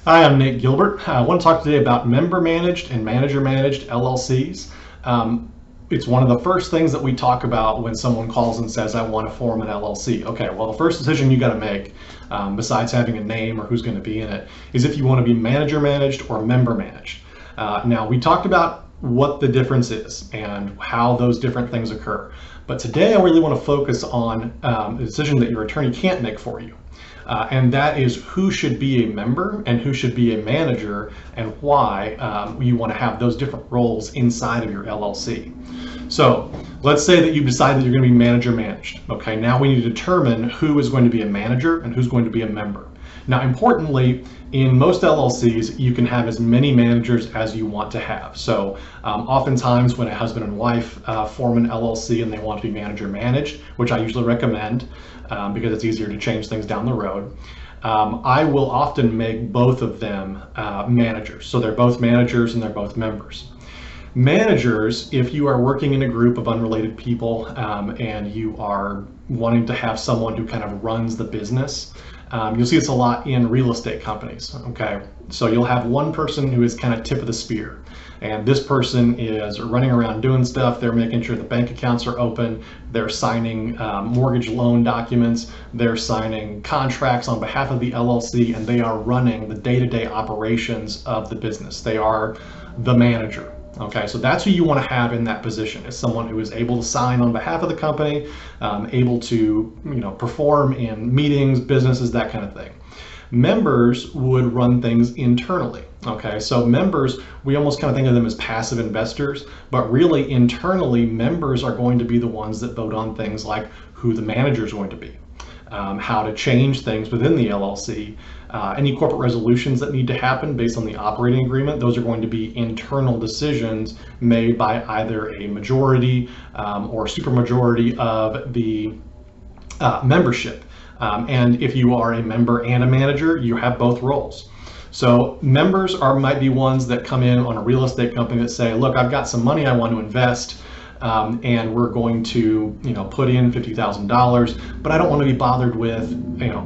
Hi, I'm Nate Gilbert. I want to talk today about member managed and manager managed LLCs. It's one of the first things that we talk about when someone calls and says, I want to form an LLC. Okay, well, the first decision you got to make, besides having a name or who's going to be in it, is if you want to be manager managed or member managed. Now, we talked about what the difference is and how those different things occur. But today I really want to focus on a decision that your attorney can't make for you. And that is who should be a member and who should be a manager, and why you want to have those different roles inside of your LLC. So let's say that you decide that you're going to be manager managed. Okay, now we need to determine who is going to be a manager and who's going to be a member. Now, importantly, in most LLCs, you can have as many managers as you want to have. So oftentimes when a husband and wife form an LLC and they want to be manager managed, which I usually recommend because it's easier to change things down the road, I will often make both of them managers. So they're both managers and they're both members. Managers, if you are working in a group of unrelated people and you are wanting to have someone who kind of runs the business, you'll see this a lot in real estate companies. Okay, so you'll have one person who is kind of tip of the spear, and this person is running around doing stuff. They're making sure the bank accounts are open, they're signing mortgage loan documents, they're signing contracts on behalf of the LLC, and they are running the day-to-day operations of the business. They are the manager. Okay, so that's who you want to have in that position, is someone who is able to sign on behalf of the company, able to perform in meetings, businesses, that kind of thing. Members would run things internally. Okay, so members, we almost kind of think of them as passive investors, but really internally, members are going to be the ones that vote on things like who the manager is going to be, how to change things within the LLC, any corporate resolutions that need to happen based on the operating agreement. Those are going to be internal decisions made by either a majority or supermajority of the membership. And if you are a member and a manager, you have both roles. So members might be ones that come in on a real estate company that say, look, I've got some money I want to invest, and we're going to put in $50,000, but I don't want to be bothered with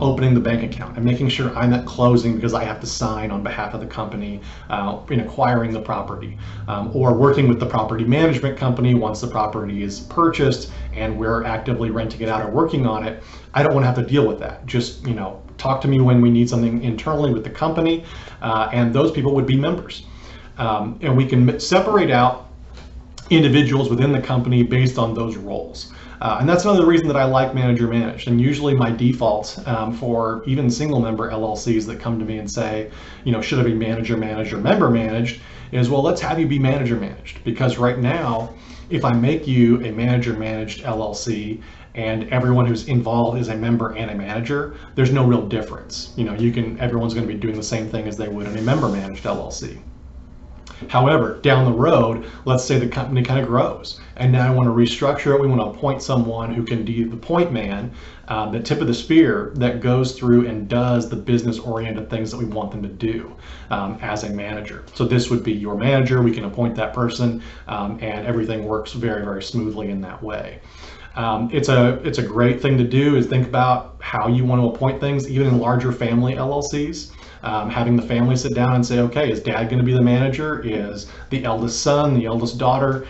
opening the bank account and making sure I'm at closing because I have to sign on behalf of the company in acquiring the property, or working with the property management company once the property is purchased and we're actively renting it out or working on it. I don't want to have to deal with that. Just talk to me when we need something internally with the company, and those people would be members. And we can separate out individuals within the company based on those roles. And that's another reason that I like manager managed. And usually my default for even single member LLCs that come to me and say, should I be manager managed or member managed, is, well, let's have you be manager managed. Because right now, if I make you a manager managed LLC and everyone who's involved is a member and a manager, there's no real difference. Everyone's going to be doing the same thing as they would in a member managed LLC. However, down the road, let's say the company kind of grows and now I want to restructure it. We want to appoint someone who can be the point man, the tip of the spear that goes through and does the business oriented things that we want them to do as a manager. So this would be your manager. We can appoint that person, and everything works very, very smoothly in that way. It's a great thing to do, is think about how you want to appoint things, even in larger family LLCs. Having the family sit down and say, okay, is dad going to be the manager? Is the eldest son, the eldest daughter,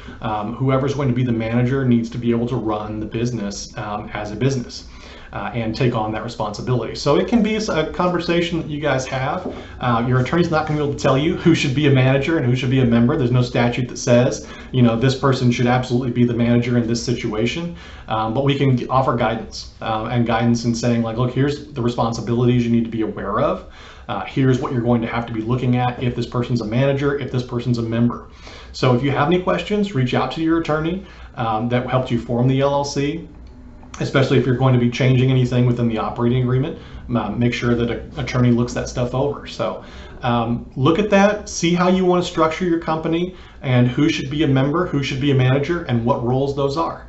whoever's going to be the manager needs to be able to run the business as a business and take on that responsibility. So it can be a conversation that you guys have. Your attorney's not going to be able to tell you who should be a manager and who should be a member. There's no statute that says, this person should absolutely be the manager in this situation. But we can offer guidance and guidance in saying, like, look, here's the responsibilities you need to be aware of. Here's what you're going to have to be looking at if this person's a manager, if this person's a member. So if you have any questions, reach out to your attorney that helped you form the LLC, especially if you're going to be changing anything within the operating agreement. Make sure that an attorney looks that stuff over. So look at that, see how you want to structure your company and who should be a member, who should be a manager, and what roles those are.